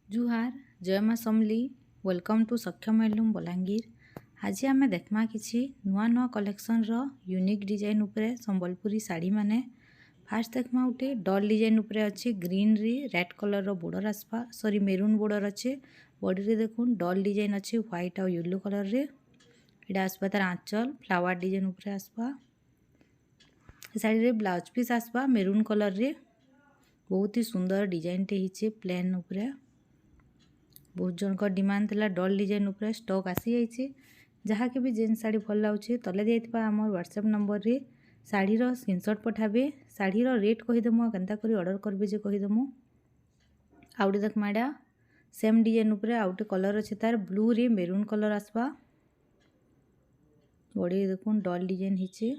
जुहार जय माँ समली welcome to सक्षम हैंडलूम बलांगीर। आज आम देखमा किसी नुआ नुआ कलेक्शन रो यूनिक डिजाइन उपरे संबलपुरी साड़ी माने। फास्ट देखमा उठे डल डिजाइन उपरे अच्छे ग्रीन री रेड कलर रो बॉर्डर आसपा सॉरी मेरून बॉर्डर अच्छे बॉडी रे देखुन डल डिजाइन अच्छे व्हाइट और येलो कलर रे एटा आसपा तार आंचल फ्लावर डिजाइन उपरे आसपा साड़ी रे ब्लाउज पीस आसपा मेरून कलर रे बहुत ही सुंदर डिजाइन टे हिचे प्लेन उपरे बहुत जन को डिमांड थिला डल डिजाइन उपरे स्टॉक आसी जाइए जहाँ के भी जेन साड़ी भल लागे तले दिखाई आम व्हाट्सएप नंबर रे साड़ी रो स्क्रीनशॉट पठाबे साड़ी रो रेट कहीदेमु केनता करी ऑर्डर करबे जे कहीदेमु। आउटे देख माडा सेम डिजाइन उपरे आउटे कलर अच्छे तार ब्लू रे मेरून कलर आसपा बॉडी देखुन डल डिजाइन हिचे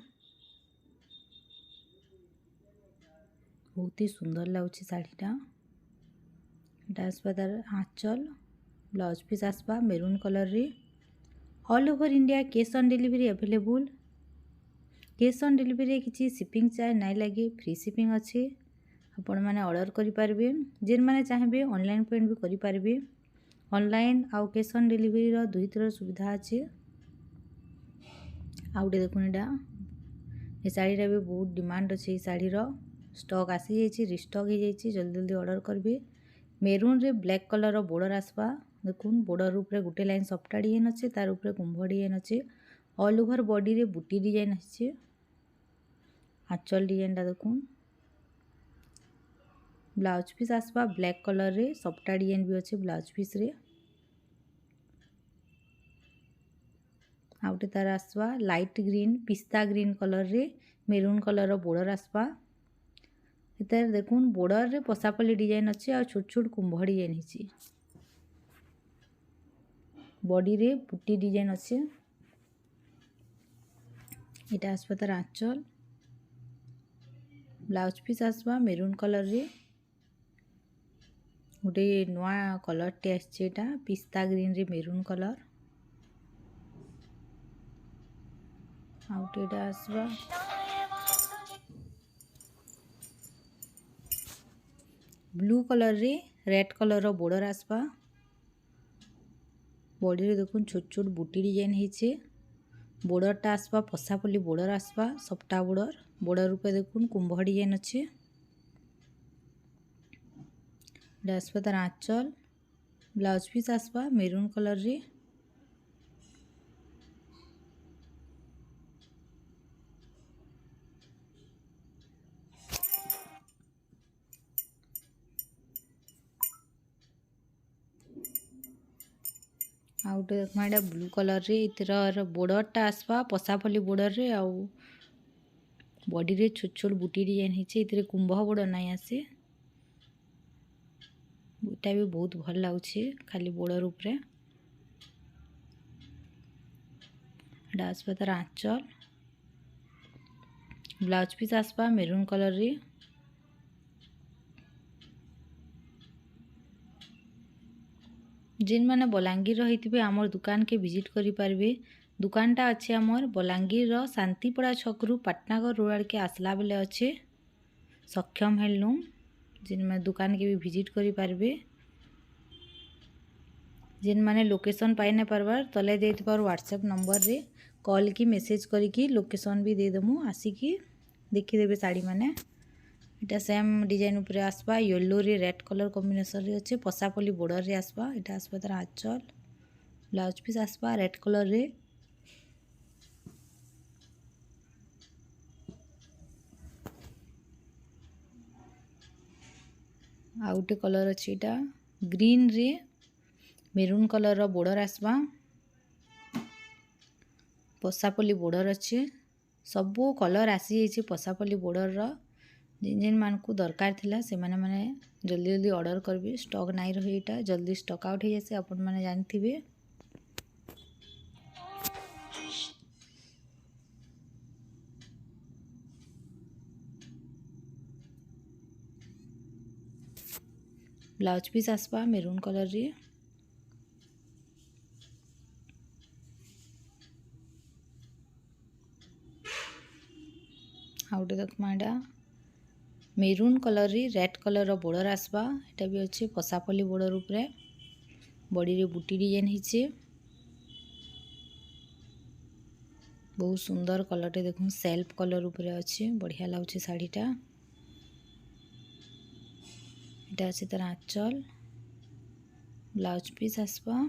बहुत ही सुंदर लगुच साड़ीटा आसपा तार आंचल ब्लाउज पीस आसपा मेरून कलर रे all over India cash on delivery available cash on delivery किसी शिपिंग चार्ज नहीं लगे फ्री शिपिंग अच्छे आपण मैंने ऑर्डर करेंगे जेन मैंने चाहिए ऑनलाइन पेमेंट भी करेंगे ऑनलाइन आउ कैश ऑन डिलीवरी रो दुई तरह सुविधा अच्छे आउटे देखुन यहाँ ये शाड़ी भी बहुत डिमांड अच्छे ये शाड़ी स्टॉक आसी जाइए रिस्टॉक हो जाइए जल्दी जल्दी ऑर्डर करेंगे मेरून रे ब्लैक कलर बॉर्डर आसपा देखुन बॉर्डर उपरे गोटे लाइन सफ्टा डिजाइन अच्छे तार उपरे कुंभ डिजाइन अच्छे ऑल ओवर बॉडी रे बुटी डिजाइन अच्छे आंचल डिजाइन देखुन ब्लाउज पीस आसपा ब्लैक कलर रे सफ्टा डिजाइन भी अच्छे ब्लाउज पीस रे आउटे तार आसपा लाइट ग्रीन पिस्ता ग्रीन कलर रे मेरून कलर बॉर्डर आसपा इतार देखुन बॉर्डर रे पसापल्ली डिजाइन अच्छे और छोट छोट कुंभ डिजाइन हिची बॉडी रे पुटी डिजाइन अच्छे इटा आसपा तार आंचल ब्लाउज पीस आसपा मेरून कलर रे गोटे नुआ कलर टे आछेटा पिस्ता ग्रीन रे मेरून कलर आउटेटा आसपा ब्लू कलर रे रेड कलर रो बॉर्डर आसपा बॉडी रे देखुन छोट छोट बुटी डिजाइन हिचे बॉर्डरटा आसपा पसापल्ली बॉर्डर आसपा सफ्टा बॉर्डर रूपे देखुन कुंभ डिजाइन अच्छे आसपा तार आंचल ब्लाउज पीस आसपा मेरून कलर रे आउटे देखमा एटा ब्लू कलर रे इतर बॉर्डरटा आसपा पसापल्ली बॉर्डर रे आउ बॉडी रे छोट छोट बुटी डिजाइन हिचे इतरे कुंभ बॉर्डर नहीं आसे एटा भी बहुत भल लाଗୁଛି खाली बॉर्डर उपरे एटा आसपा तार आंचल ब्लाउज पीस आसपा मेरून कलर रे जिन मैंने बलांगीर रही आमर दुकान के विजिट करि पारबे दुकानटा अच्छे आमर बलांगीर शांतिपड़ा छकरू पाटनागर रोड के आसला बेले अच्छे सक्षम हैंडलूम जिन मैं दुकान के भी विजिट करि पारबे जिन मैंने लोकेशन पाई न पारबार तले दे व्हाट्सएप नंबर रे कॉल की मेसेज करी लोकेशन भी देदेमु आसिकी देखीदेवे साड़ी मैंने इटा सेम डिजाइन उपरे आसपा येलो रे रेड कलर कॉम्बिनेशन रे अच्छे पसापल्ली बॉर्डर रे आसपा इटा आसपा तार आंचल ब्लाउज पीस आसपा रेड कलर रे आउटे कलर अच्छे इटा ग्रीन रे मेरून कलर रो बॉर्डर आसपा पसापल्ली बॉर्डर अच्छे सबू कलर आसी जाइए पसापल्ली बॉर्डर रो जिन जिन मानकु दरकार थिला से माने जल्दी जल्दी ऑर्डर करबे स्टॉक नहीं रही एटा जल्दी स्टॉक आउट हो जासे आपण माने जानथिबे। ब्लाउज पीस आसपा मेरून कलर रे आउटे देखमा एटा मेरून कलर री रेड कलर बॉर्डर आसबा एटा भी अच्छे पसापल्ली बॉर्डर उपरे बॉडी रे बूटी डिजाइन हिचे बहुत सुंदर कलर टे देखो सेल्फ कलर उपरे अच्छे बढ़िया लागुचे साड़ीटा एटा अच्छे तार आंचल ब्लाउज पीस आसबा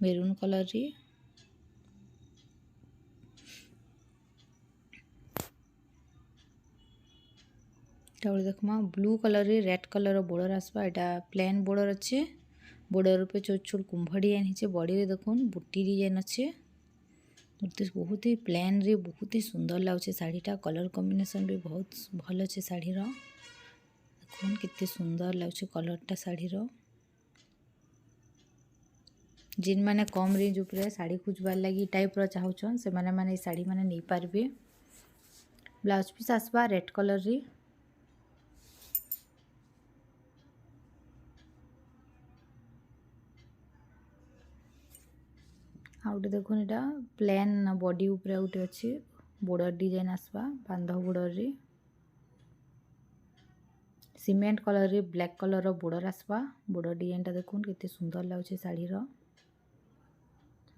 मेरून कलर री देखमा ब्लू कलर रे रेड कलर बॉर्डर आसबा एटा प्लेन बॉर्डर अच्छे बॉर्डर पे छोट छोट कुंभ डिजाइन हिचे बॉडी रे देखुन बूटी डिजाइन अच्छे बहुत ही प्लेन रे बहुत ही सुंदर लागुचे साड़ीटा कलर कॉम्बिनेशन भी बहुत भल अच्छे साड़ी रो देखुन कितने सुंदर लागुचे कलरटा साड़ी रो जिन माने कम रेंज उपरे साड़ी खोजबार लगी टाइप रो चाहछन से माने माने साड़ी माने नहीं पारबे ब्लाउज पीस आसबा रेड कलर री आउटे देखुन एटा प्लेन बॉडी उपरे आउटे अच्छे बॉर्डर डिजाइन आसबा बांधा बॉर्डर रे सीमेंट कलर रे ब्लैक कलर रो बॉर्डर आसबा बॉर्डर डिजाइन टा देखुन कितने सुंदर लागुचे साड़ी रो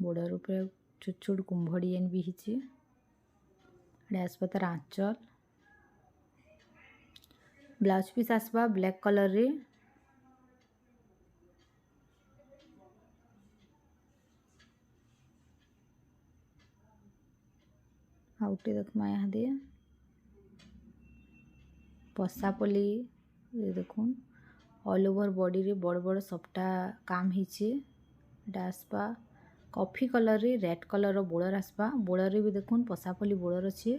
बॉर्डर उपरे छोट छोट कुंभ डिजाइन भी हिचे एडे आसबा तार आंचल ब्लाउज पीस आसबा ब्लैक कलर रे आउटे देखमा यहाँ दे पसापल्ली देखुन ऑल ओवर बॉडी रे बड़ बड़ सबटा काम हिचे एटा आसबा कॉफी कलर रे रेड कलर रो बॉर्डर आसबा बॉर्डर रे भी देखुन पसापल्ली बॉर्डर अच्छे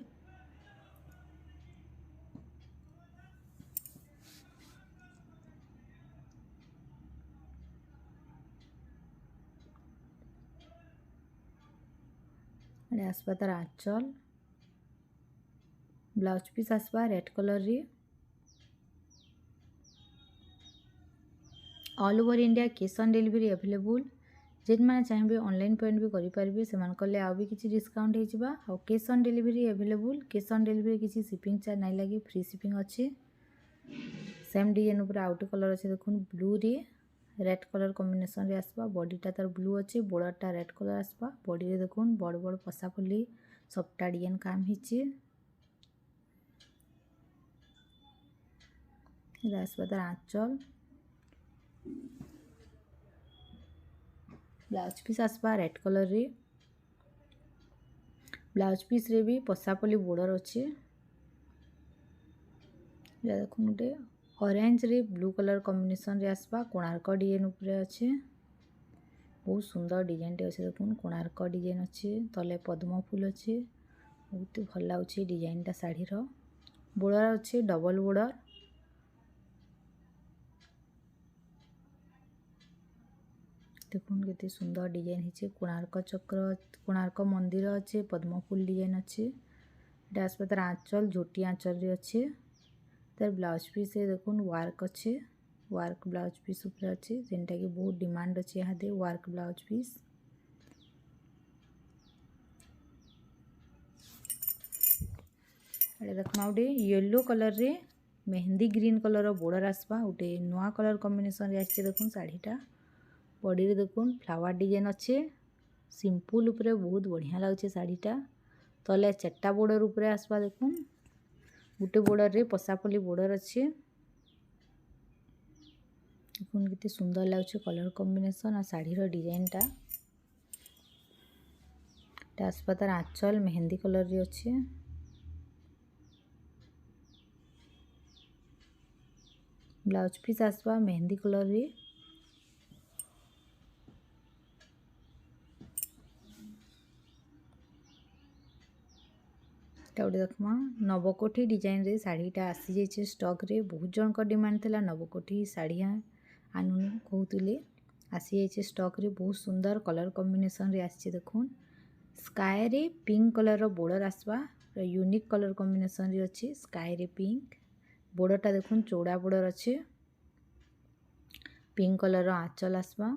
एडे आसबा तार आंचल ब्लाउज पीस आसबा रेड कलर रे all over India cash on delivery available जेन माने चाहिए ऑनलाइन पेमेंट भी करि पारबे से मान कले आ भी किछि डिस्काउंट हे जिबा और cash on delivery available cash on delivery किछि शिपिंग चार्ज नहीं लगे फ्री शिपिंग अच्छे सेम डिजाइन ऊपर आउट कलर अच्छे देखुन ब्लू रे रेड कलर कॉम्बिनेशन रे आसबा बॉडीटा तार ब्लू अच्छे बॉर्डरटा रेड कलर आसबा बॉडी रे देखुन बड़ बड़ पसापल्ली सबटा डिजाइन काम हिचे आसबा तार आंचल ब्लाउज पीस आसबा रेड कलर रे ब्लाउज पीस रे भी पसापल्ली बॉर्डर अच्छे देखुन गोटे ऑरेंज रे ब्लू कलर कॉम्बिनेशन रे आसबा कोणार्क डिजाइन उपरे अच्छे बहुत सुंदर डिजाइन टे अच्छे देखुन कोणार्क डिजाइन अच्छे तले पद्म फूल अच्छे बहुत भल लाଗୁଛି डिजाइन टा साड़ी रो बॉर्डर अच्छे डबल बॉर्डर देखुन केते सुंदर डिजाइन हिचे कोणार्क चक्र कोणार्क मंदिर अच्छे पद्म फूल डिजाइन अच्छे डास पर आंचल झोटी आंचल रे अच्छे तार ब्लाउज पीस देखुन वर्क अच्छे वर्क ब्लाउज पीस ऊपर अच्छे जेनटा कि बहुत डिमांड अच्छे यहाँ दे वर्क ब्लाउज पीस देखना गोटे येलो कलर रे मेहंदी ग्रीन कलर बॉर्डर आसबा गोटे नुआ कलर कॉम्बिनेशन रे आछे देखुन साड़ीटा बॉडी रे देखुन फ्लावर डिजाइन अच्छे सिंपल ऊपर बहुत बढ़िया लागुचे साड़ीटा तले चेट्टा बॉर्डर ऊपर आसबा देखुन गोटे बॉर्डर रे पसापल्ली बॉर्डर अच्छे देखुन कितने सुंदर लागुचे कलर कॉम्बिनेशन और साड़ी रो डिजाइन टा आसबा तार आंचल मेहंदी कलर रे अच्छे ब्लाउज पीस आसबा मेहंदी कलर रे गोटे देखमा नवकोठी डिजाइन रे साड़ीटा आसी जाइए स्टॉक रे बहुत जन का डिमांड थिला नवकोठी साड़ी आनु कहते आसी जाइए स्टॉक रे बहुत सुंदर कलर कॉम्बिनेशन रे आसी देखुन स्काई रे पिंक कलर रो बॉर्डर आसबा यूनिक कलर कॉम्बिनेशन रे अच्छी स्काई रे पिंक बॉर्डरटा देखुन चौड़ा बॉर्डर अच्छे पिंक कलर रो आंचल आसबा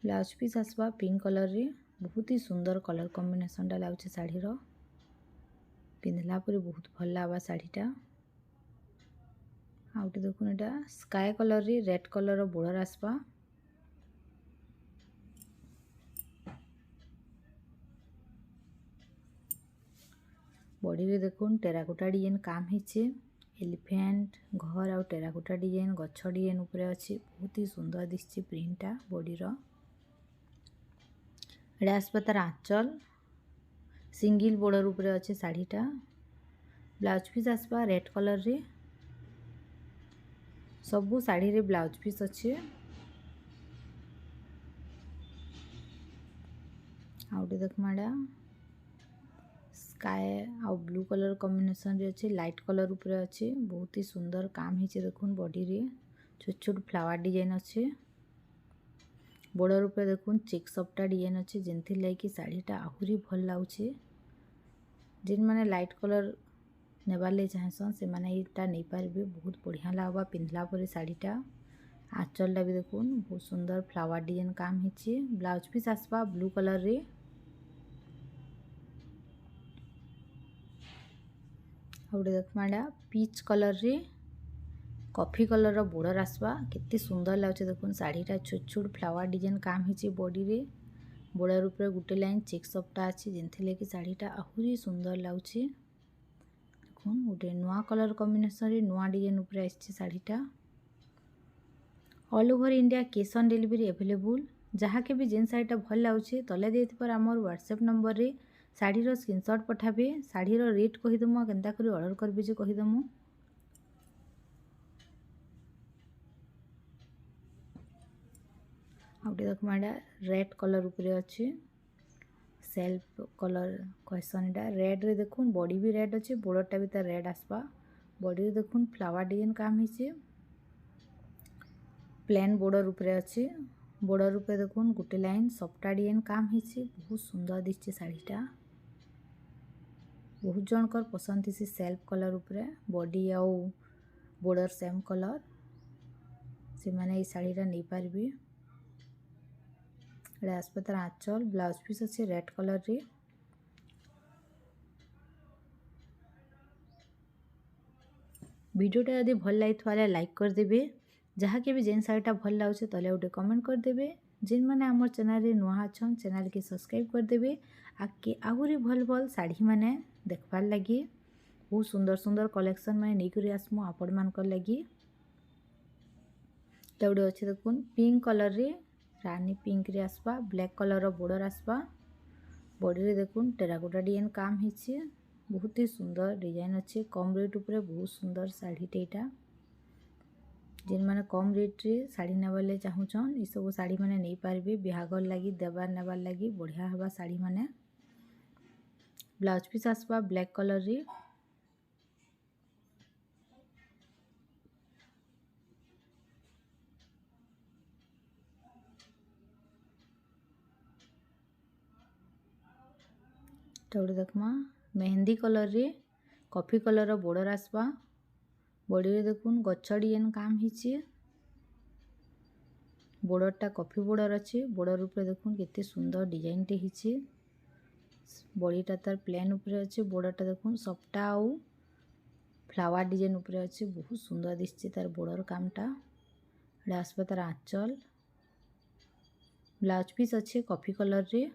ब्लाउज पीस आसबा पिंक कलर रे बहुत ही सुंदर कलर कॉम्बिनेशन टा लागुचे साड़ी रो पिंधला पर बहुत भल लगा शाढ़ीटा। आउटे देखुन एटा स्काई कलर रे रेड कलर रो बॉर्डर आसपा। बॉडी रे देखुन टेराकोटा डिजाइन काम हिचे। एलिफेंट घर आ टेराकोटा डिजाइन गछ डिजाइन ऊपर अछि। बहुत ही सुंदर दिसछि प्रिंटटा बॉडी रो। एडा आसपा तार आंचल सिंगल बॉर्डर ऊपर अछि साड़ीटा। ब्लाउज पीस आसपा रेड कलर रे। सबु साड़ी रे ब्लाउज पीस अछि। आउटे देखमाडा स्काई आ ब्लू कलर कॉम्बिनेशन रे अछि। लाइट कलर ऊपर अछि। बहुत ही सुंदर काम हिचे देखुन बॉडी रे। छोट छोट फ्लावर डिजाइन अछि। बॉर्डर ऊपर देखुन चेक सपटा डिजाइन अछि जेंथि लाइक साड़ीटा आहुरी भल लाउछि। जिन माने लाइट कलर नेबाले चाहसन से माने एटा नै पारबे। बहुत बढ़िया लागबा पिंधला परे साड़ीटा। आंचलटा भी देखुन बहुत सुंदर फ्लावर डिजाइन काम हिचे। ब्लाउज पीस आसपा ब्लू कलर रे। आउटे देखमाडा पीच कलर रे कॉफी कलर रो बॉर्डर आसपा। केते सुंदर लाउछि देखुन साड़ीटा। छोट छोट फ्लावर डिजाइन काम हिचे बॉडी रे। बॉर्डर ऊपर गुटे लाइन चेक सपटा अछि जेंथि लाइक साड़ीटा आहुरी सुंदर लाउछि। देखुन गोटे नुआ कलर कॉम्बिनेशन रे नुआ डिजाइन ऊपर आछि साड़ीटा। All over India cash on delivery available. जहाँ के भी जेन साड़ीटा भल लाउछि तले देति पर हमर व्हाट्सएप नंबर रे साड़ी रो स्क्रीनशॉट पठाबे। साड़ी रो रेट कहि दमु केनता करी ऑर्डर करबे जे कहि दमु। आउटे देखमाडा रेड कलर ऊपर अछि। सेल्फ कलर कहसन एटा रेड रे देखुन बॉडी भी रेड अछि। बॉर्डरटा भी तार रेड आसपा। बॉडी रे देखुन फ्लावर डिजाइन काम हिचे। प्लेन बॉर्डर ऊपर अछि। बॉर्डर ऊपर देखुन गुटे लाइन सफ्टा डिजाइन काम हिचे। बहुत सुंदर दिसछि साड़ीटा। बहुत जनकर पसंद थिसी सेल्फ कलर ऊपर बॉडी आ बॉर्डर सेम कलर से माने ए साड़ीटा नै पारबे। एडा आसपा तार आंचल ब्लाउज पीस अछि रेड कलर रे। वीडियोटा यदि भल लागिथवाले लाइक कर देबे। जहाँ के भी जेन साड़ीटा भल लाउछि तले उठे कमेंट कर देबे। जिन माने हमर चैनल रे नुआ अछन चैनल के सब्सक्राइब कर देबे। आके आहुरी भल भल साड़ी माने देखबार लगी। बहुत सुंदर सुंदर कलेक्शन माने नै करी आसमु आपण मानकर लगी। तौडे अछि देखुन पिंक कलर रे रानी पिंक रे आसपा। ब्लैक कलर रो बॉर्डर आसपा। बॉडी रे देखुन टेराकोटा डिजाइन काम हिचे। बहुत ही सुंदर डिजाइन अच्छे। कम रेट ऊपर बहुत सुंदर साड़ी टेटा। जिन माने कम रेट रे साड़ी नेबाले चाहुचन ई सब साड़ी माने नै पारबे। बिहागर लागि देबार नेबार लागि बढ़िया हबा साड़ी माने। ब्लाउज पीस आसपा ब्लैक कलर रे। तौडे देखमा मेहंदी कलर रे कॉफी कलर रो बॉर्डर आसपा। बॉडी रे देखुन गछ डिजाइन काम हिचे। बॉर्डरटा कॉफी बॉर्डर अछि। बॉर्डर ऊपर देखुन केते सुंदर डिजाइन टे हिचे। बॉडीटा तार प्लेन ऊपर अछि। बॉर्डरटा देखुन सफ्टा आउ फ्लावर डिजाइन ऊपर अछि। बहुत सुंदर दिसछि तार बॉर्डर कामटा। एडा आसपा तार आंचल ब्लाउज पीस अछि कॉफी कलर रे।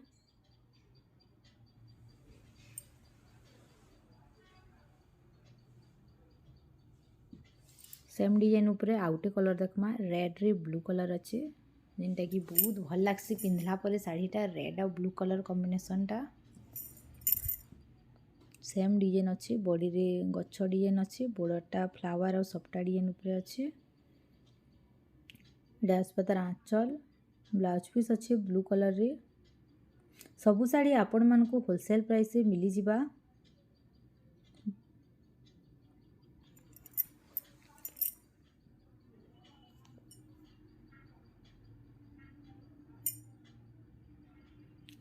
सेम डिजाइन ऊपर आउटे कलर देखमा रेड रे ब्लू कलर अछि। जेनटा कि बहुत भल लागसी पिंधला परे साड़ीटा रेड और ब्लू कलर कॉम्बिनेशन टा। सेम डिजाइन अछि। बॉडी रे गछ डिजाइन अछि। बॉर्डरटा फ्लावर और सफ्टा डिजाइन ऊपर अछि। एडा आसपा तार आंचल ब्लाउज पीस अछि ब्लू कलर रे। सबु साड़ी आपण मानकु होलसेल प्राइस रे मिली जिबा।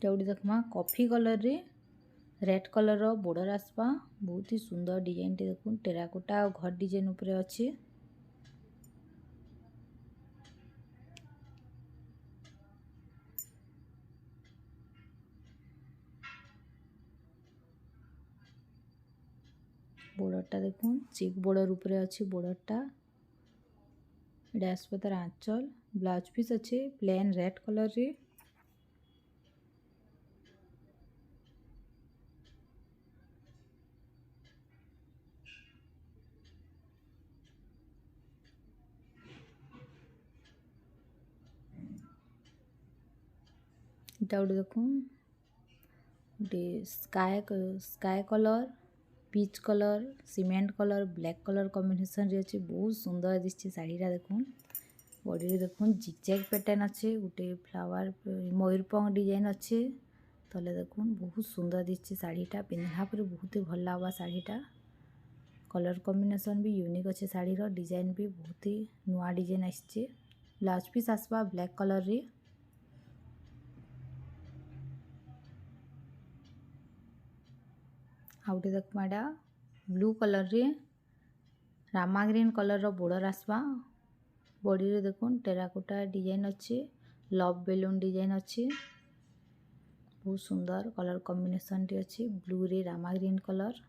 एटा देखमा कॉफी कलर रे रेड कलर रो बॉर्डर आसपा। बहुत ही सुंदर डिजाइन टे देखुन टेराकोटा और घर डिजाइन ऊपर अछि। बॉर्डरटा देखुन चिक बॉर्डर ऊपर अच्छी बॉर्डरटा एटा आसबा तार आंचल ब्लाउज पीस अच्छे प्लेन रेड कलर रे इटा गोटे देखुन गोटे sky colour peach colour cement colour black colour combination रे अच्छे बहुत सुंदर दिखছে शाढ़ीटा देखुन बॉडी रे देखुन जिगजैग पैटर्न अच्छे गोटे फ्लावर मयूरपंख डिजाइन अच्छे तले देखुन बहुत सुंदर दिखছে शाढ़ीटा पिंधा पर बहुत ही भल लगवा शाढ़ीटा कलर कॉम्बिनेशन भी यूनिक अच्छे शाढ़ीर डिजाइन भी बहुत ही नुआ डिजाइन आसছে ब्लाउज पीस आसवा ब्लैक कलर रे आउटे देखमा एटा ब्लू कलर रे रामा ग्रीन कलर रो बॉर्डर आसवा बॉडी रे देखुन टेराकोटा डिजाइन अच्छे लव बेलून डिजाइन अच्छे बहुत सुंदर कलर कॉम्बिनेशन टी अच्छे ब्लू रे रामा ग्रीन कलर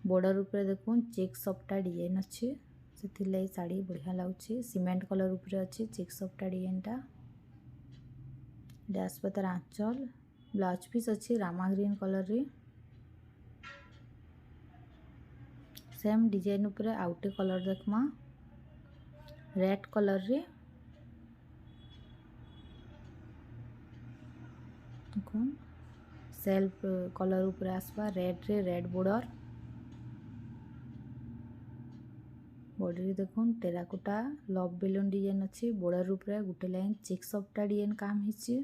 बॉर्डर ऊपर देखुन चेक सफ्टा डिजाइन अच्छे से शाड़ी बढ़िया लगुचे सीमेंट कलर ऊपर अच्छे चेक सफ्टा डिजाइनटा आसपा तार आंचल ब्लाउज पीस अच्छे रामा ग्रीन कलर रे सेम डिजाइन ऊपर आउटे कलर देखमा रेड कलर रे देखुन सेल्फ कलर ऊपर आसपा रेड रे रेड बॉर्डर बॉडी रे देखुन टेराकोटा लव बेलून डिजाइन अच्छे बॉर्डर ऊपर गोटे लाइन चेक सफ्टा डिजाइन काम हिचे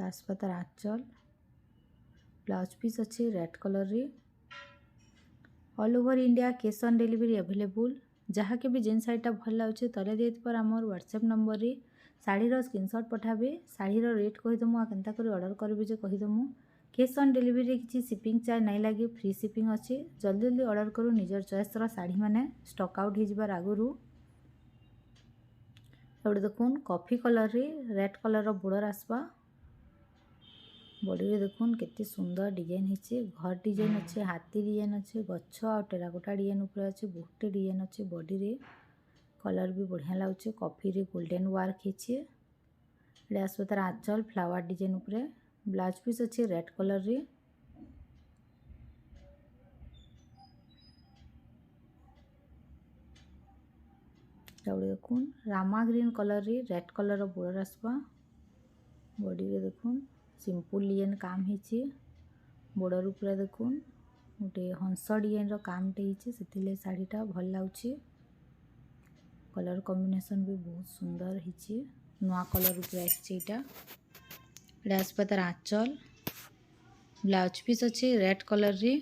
आसपा तार आंचल ब्लाउज पीस अच्छे रेड कलर रे all over India cash on delivery available जहाँ के भी जेन शाढ़ीटा भल लगे तले दे पर आमर व्हाट्सएप नंबर रे शाढ़ीर स्क्रीनशॉट पठाबे शाढ़ीर रेट कहीदेमु आ केनता करी ऑर्डर करबे जे कहीदेमु कैश ऑन डिलीवरी किसी शिपिंग चार्ज नहीं लगे फ्री शिपिंग अच्छे जल्दी जल्दी ऑर्डर करूँ निजर चॉइसर शाढ़ी मैंने स्टॉक आउट हो जबार आगुरी एवडे देखुन कॉफी कलर रे रेड कलर रो बॉर्डर आसवा बॉडी रे देखुन केते सुंदर डिजाइन हिचे घर डिजाइन अच्छे हाथी डिजाइन अच्छे गच्छ आ टेराकोटा डिजाइन ऊपर अच्छे बहुत डिजाइन अच्छे बॉडी रे कलर भी बढ़िया लगुचे कॉफी रे गोल्डन वर्क हिचे एटा आसबा तार आंचल फ्लावर डिजाइन ऊपर ब्लाउज पीस अच्छे रेड कलर रे देखुन रामा ग्रीन कलर रे रेड कलर बॉर्डर आसवा बॉडी रे देखुन सिंपल डिजाइन काम हिचे बॉर्डर ऊपर देखुन गोटे हंस डिजाइन रो काम टे हिचे सेतिले शाढ़ीटा भल लाଗୁचे कलर कॉम्बिनेशन भी बहुत सुंदर हिचे नुआ कलर ऊपर आछे एटा आसपा तार आंचल ब्लाउज पीस अच्छे रेड कलर रे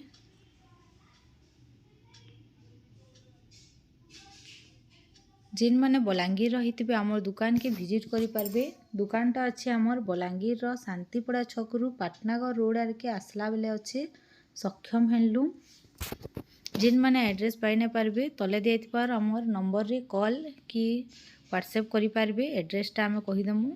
जिन मैंने बलांगीर रही आमर दुकान के विजिट करि पारबे दुकानटा अच्छे आमर बलांगीर रो शांतिपड़ा छकरू पाटनागर रोड आर के आसला बेले अच्छे सक्षम हैंडलूम जिन मैंने एड्रेस पाई न पारबे तले दे पार आमर नंबर रे कॉल कि व्हाट्सएप करि पारबे एड्रेसटा आमे कहीदेमु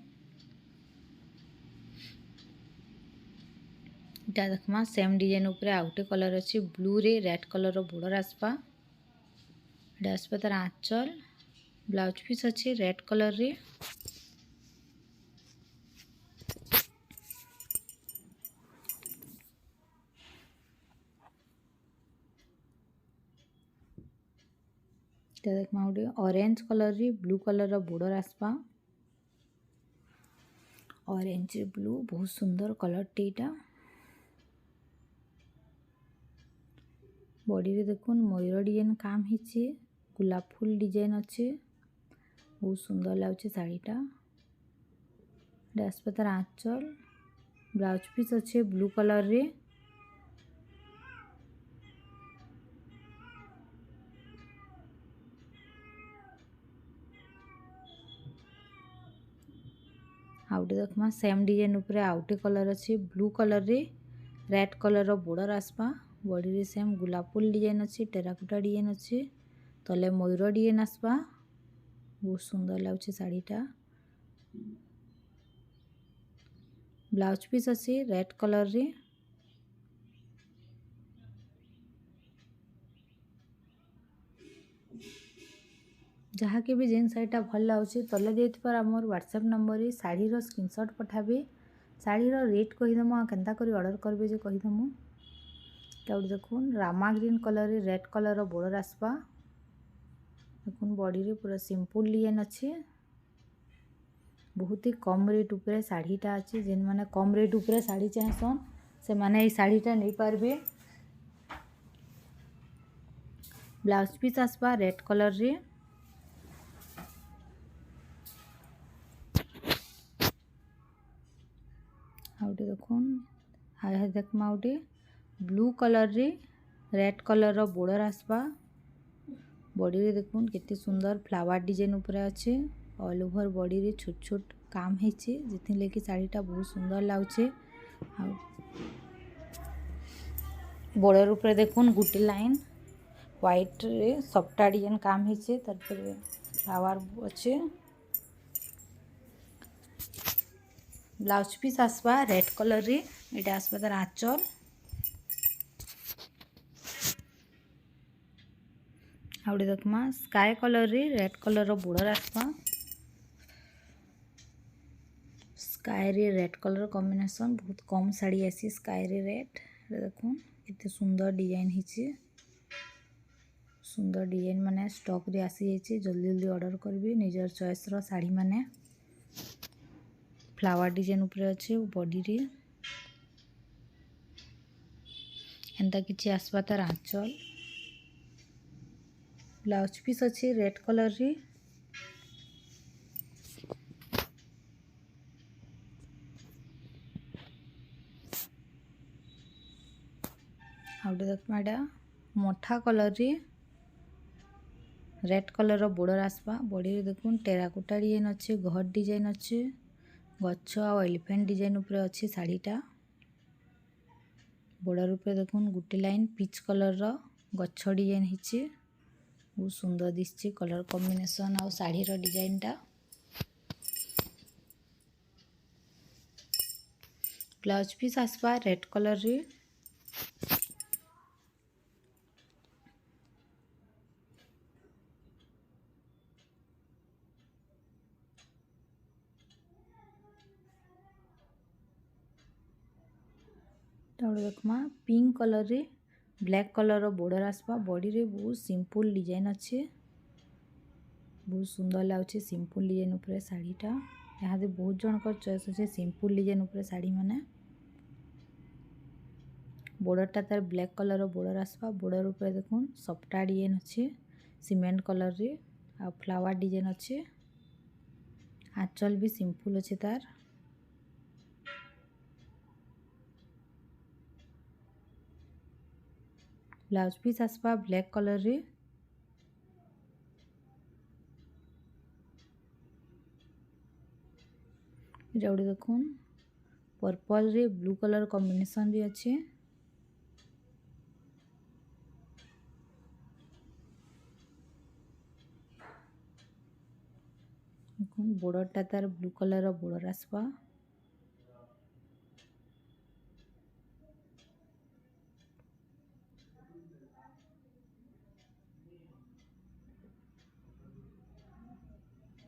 इटा देखमा सेम डिजाइन ऊपर आउटे कलर अच्छे ब्लू रे रेड कलर रो बॉर्डर आसपा इटा आसपा तार आंचल ब्लाउज पीस अच्छे रेड कलर रे देखमा गोटे ऑरेंज कलर रे ब्लू कलर रो बॉर्डर आसपा ऑरेंज रे ब्लू बहुत सुंदर कलर टीटा बॉडी रे देखुन मयूर डिजाइन काम हिचे गुलाब फूल डिजाइन अच्छे बहुत सुंदर लगुचे शाढ़ीटा आसपा तार आंचल ब्लाउज पीस अच्छे ब्लू कलर रे आउटे देखमा सेम डिजाइन ऊपर आउटे कलर अच्छे ब्लू कलर रे रेड कलर रो बॉर्डर आसपा बॉडी रे सेम गुलाब फूल डिजाइन अच्छे टेराकोटा डिजाइन अच्छे तले मयूर डिजाइन आसपा बहुत सुंदर लगुचे शाढ़ीटा ब्लाउज पीस अच्छी रेड कलर रे जहाँकि भी जेन शाढ़ीटा भल लगे तले देथिबार आमर व्हाट्सएप नंबर शाढ़ीर स्क्रीनशॉट पठाबे शाढ़ीर रेट कहीदेमु केन्ता करी ऑर्डर करबे जे कहीदेमु ताउड देखुन रामा ग्रीन कलर रे रेड कलर रो बॉर्डर आसबा देखुन बॉडी रे पूरा सिंपल डिजाइन अच्छे बहुत ही कम रेट उपरे शाढ़ीटा अच्छे जेन माने कम रेट उपरे शाढ़ी चाहसन से माने ई शाढ़ीटा नहीं पारबे ब्लाउज पीस आसबा रेड कलर रे आउटे देखुन हाय देखमा आउटे ब्लू कलर रे रेड कलर रो बॉर्डर आसबा बॉडी रे देखुन केते सुंदर फ्लावर डिजाइन ऊपर अच्छे ऑल ओवर बॉडी रे छोट छोट काम हेचे जिथि लेके साड़ीटा बहुत सुंदर लाଗୁଛे बॉर्डर ऊपर देखुन गुटे लाइन व्हाइट रे सफ्टा डिजाइन काम हेचे तार पर फ्लावर अच्छे ब्लाउज पीस आसबा रेड कलर रे एटा आसबा तार आंचल आउटे देखमा स्काई कलर रे रेड कलर रो बॉर्डर आसबा स्काई रे रेड कलर कॉम्बिनेशन बहुत कम साड़ी आसी स्काई रे रेड देखुन केते सुंदर डिजाइन हिचे सुंदर डिजाइन माने स्टॉक रे आसी जाइए जल्दी जल्दी ऑर्डर करबे निजर चॉइस रो साड़ी माने फ्लावर डिजाइन ऊपर अच्छे बॉडी रे एंता किछि आसबा तार आंचल ब्लाउज पीस अच्छे रेड कलर रे आउटे देखमा एटा मोठा कलर रे रेड कलर रो बॉर्डर आसबा बॉडी रे देखुन टेराकोटा डिजाइन अच्छे घर डिजाइन अच्छे गच्छ आ एलिफेंट डिजाइन ऊपर अच्छे साड़ीटा बॉर्डर ऊपर देखुन गुटे लाइन पीच कलर रो गच्छ डिजाइन हिचे बहुत सुंदर दिसचे कलर कॉम्बिनेशन आ साड़ी रो डिजाइनटा ब्लाउज पीस आसबा रेड कलर रे देखमा पिंक कलर रे ब्लैक कलर रो बॉर्डर आसबा बॉडी रे बहुत सिंपल डिजाइन अच्छे बहुत सुंदर लाଗୁଛे सिंपल डिजाइन ऊपर साड़ीटा यहाँ दे बहुत जन कर चॉइस अच्छे सिंपल डिजाइन ऊपर साड़ी माने बॉर्डरटा तार ब्लैक कलर रो बॉर्डर आसबा बॉर्डर ऊपर देखुन सफ्टा डिजाइन अच्छे सीमेंट कलर रे आ फ्लावर डिजाइन अच्छे आंचल भी सिंपल अच्छे तार ब्लाउज पीस आसबा ब्लैक कलर रे जोड़ी देखुन पर्पल रे ब्लू कलर कॉम्बिनेशन भी अच्छे देखुन बॉर्डरटा तार ब्लू कलर रो बॉर्डर आसबा